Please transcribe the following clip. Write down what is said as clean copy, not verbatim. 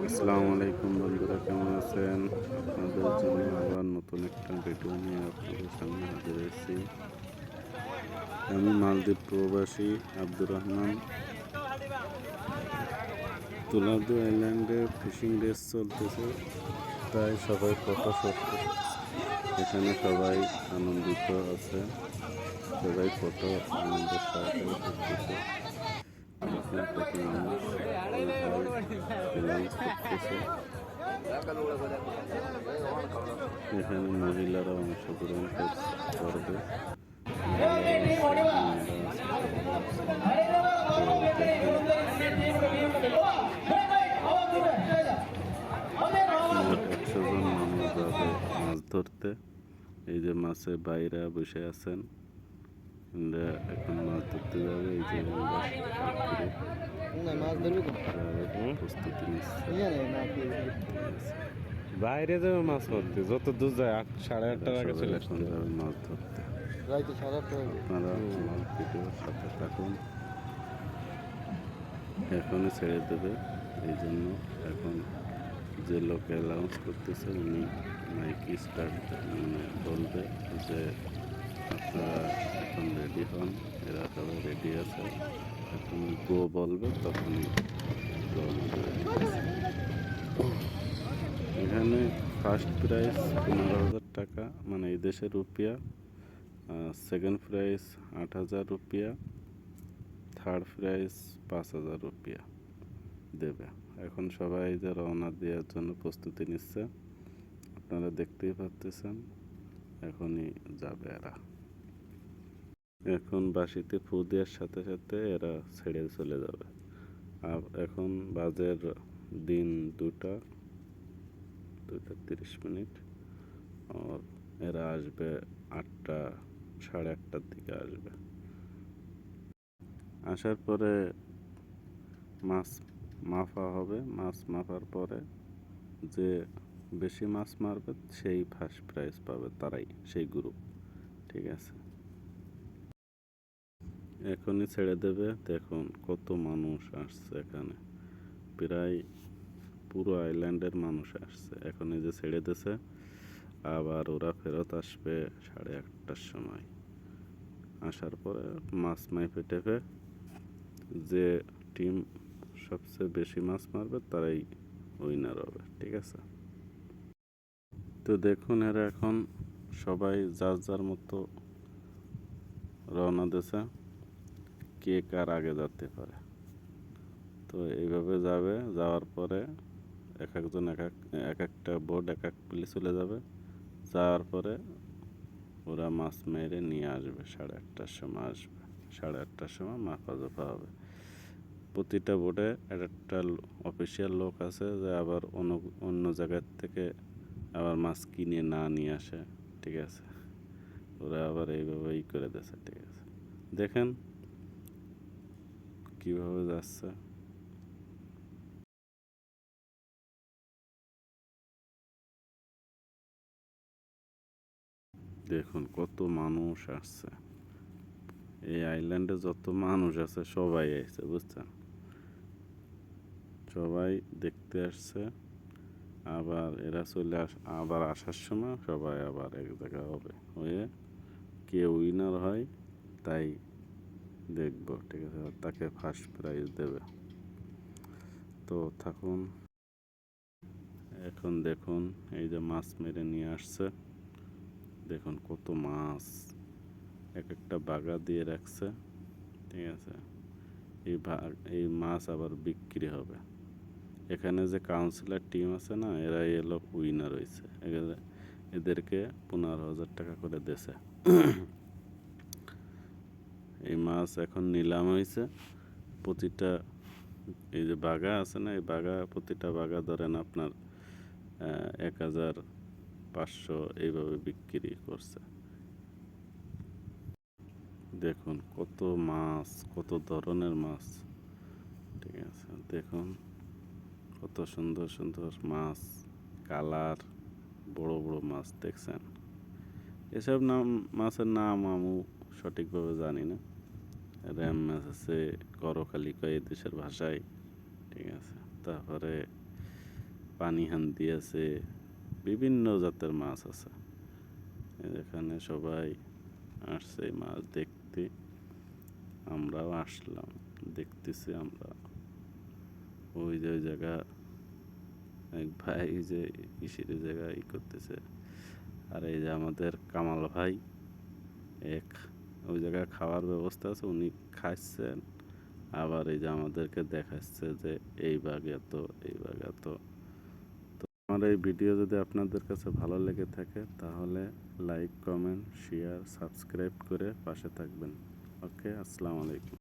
আসসালামু আলাইকুম বন্ধুরা, কেমন আছেন? আপনাদের জন্য আবার নতুন একটা ভিডিও নিয়ে আপনাদের সামনে হাজির হয়েছি। আমি মালদ্বীপ প্রবাসী আব্দুর রহমান। তুলাদু আইল্যান্ডে ফিশিং রেস চলতেছে, তাই সবাই ফটো শুট করতেছে। এখানে সবাই আনন্দিত আছে, সবাই ফটো আনন্দের সহকারে করতেছে। দেখেন কত মানুষ রিলান্স করতেছে। এখানে মহিলারা অংশগ্রহণ করবে। মোট 100 জন মানুষ যাবে মাছ ধরতে। এই যে মাছে বাইরা বসে আছেন, এখন মাছ ধরতে যাবে। এই যে প্রস্তুতি নিচ্ছে। বাইরে যাবে মাছ ধরতে, যত দূর যায় 8-8:30টার আগে চলে আসতে যাবে মাছ ধরতে। আপনারা আমার ভিডিওর সাথে থাকুন। এখনই ছেড়ে দেবে, এই জন্য এখন যে লোক অ্যালাউন্স করতেছে উনি মাইকি স্টার্ট বলবে যে আপনারা এখন রেডি হন। এরা সবাই রেডি আছে, এখন গো বলবে তখনই গো হবে। এখানে ফার্স্ট প্রাইজ 15,000 টাকা, মানে এই দেশের রুপিয়া। সেকেন্ড প্রাইজ 8,000 রুপিয়া। থার্ড প্রাইজ 5,000 রুপিয়া দেবে। এখন সবাই যে রওনা দেওয়ার জন্য প্রস্তুতি নিচ্ছে, আপনারা দেখতেই পাচ্ছেন। এখনই যাবে এরা। এখন বাঁশিতে ফু দেওয়ার সাথে সাথে এরা ছেড়ে চলে যাবে। আর এখন বাজের দিন 2:30। আর এরা আসবে 8টা, 8:30টার দিকে আসবে। আসার পরে মাছ মাপা হবে। মাছ মাপার পরে যে বেশি মাছ মারবে সেই ফার্স্ট প্রাইজ পাবে, তারাই, সেই গ্রুপ। ঠিক আছে, এখনই ছেড়ে দেবে। দেখুন কত মানুষ আসছে এখানে, প্রায় পুরো আইল্যান্ডের মানুষ আসছে। এখন এই যে ছেড়ে দিছে, আবার ওরা ফেরত আসবে 8:30টার সময়। আসার পরে মাছ মাইপে টেপে যে টিম সবচেয়ে বেশি মাছ মারবে তারাই উইনার হবে। ঠিক আছে, তো দেখুন এরা এখন সবাই যার যার মতো রওনা দিয়েছে, কে কার আগে যেতে পারে। তো এইভাবে যাবে, যাওয়ার পরে এক একজন এক একটা বোট এক এক প্লে চলে যাবে। যাওয়ার পরে ওরা মাছ মেরে নিয়ে আসবে, 8:30টার সময় আসবে। 8:30টার সময় মাপা জোপা হবে। প্রতিটা বোটে একটা অফিসিয়াল লোক আছে, যে আবার অন্য জায়গার থেকে আবার মাছ কিনে না নিয়ে আসে। ঠিক আছে, ওরা আবার এইভাবেই করে দিয়েছে। ঠিক আছে, দেখেন কিভাবে যাচ্ছে। দেখুন কত মানুষ আসছে। এই আইল্যান্ডে যত মানুষ আছে সবাই আসছে, বুঝছেন? সবাই দেখতে আসছে। আবার এরা আবার আসার সময় সবাই আবার এক জায়গা হবে, হয়ে কে উইনার হয় তাই দেখবো। ঠিক আছে, তাকে ফার্স্ট প্রাইজ দেবে। তো থাকুন। এখন দেখুন এই যে মাছ মেরে নিয়ে আসছে, দেখুন কত মাছ এক একটা বাগা দিয়ে রাখছে। ঠিক আছে, এই মাছ আবার বিক্রি হবে। এখানে যে কাউন্সিলর টিম আছে না, এরা এলো উইনার হয়েছে, এদেরকে 15,000 টাকা করে দিয়েছে। এই মাছ এখন নিলাম হয়েছে। প্রতিটা এই যে বাগা আছে না, এই বাগা, প্রতিটা বাগা ধরেন আপনার 1,500 এইভাবে বিক্রি করছে। দেখুন কত মাছ, কত ধরনের মাছ। ঠিক আছে, দেখুন কত সুন্দর সুন্দর মাছ, কালার, বড় বড় মাছ দেখছেন। এসব মাছের নাম আমি সঠিকভাবে জানি না। র্যাম মাছ আছে, করকালি কয় দেশের ভাষায়। ঠিক আছে, তারপরে পানি হান্দি আছে, বিভিন্ন জাতের মাছ আছে। এখানে সবাই আসছে এই মাছ দেখতে, আমরাও আসলাম, দেখতেছি আমরা। ওই যে ওই জায়গা এক ভাই যে কিসের জায়গায় করতেছে, আর এই যে আমাদের কামাল ভাই এক ওই জায়গায় খাওয়ার ব্যবস্থা আছে, উনি খাচ্ছেন, আবার এই যে আমাদেরকে দেখাচ্ছে যে এই বাঘ এত, এই বাঘ এত। তো আমার এই ভিডিও যদি আপনাদের কাছে ভালো লেগে থাকে তাহলে লাইক, কমেন্ট, শেয়ার, সাবস্ক্রাইব করে পাশে থাকবেন। ওকে, আসসালামু আলাইকুম।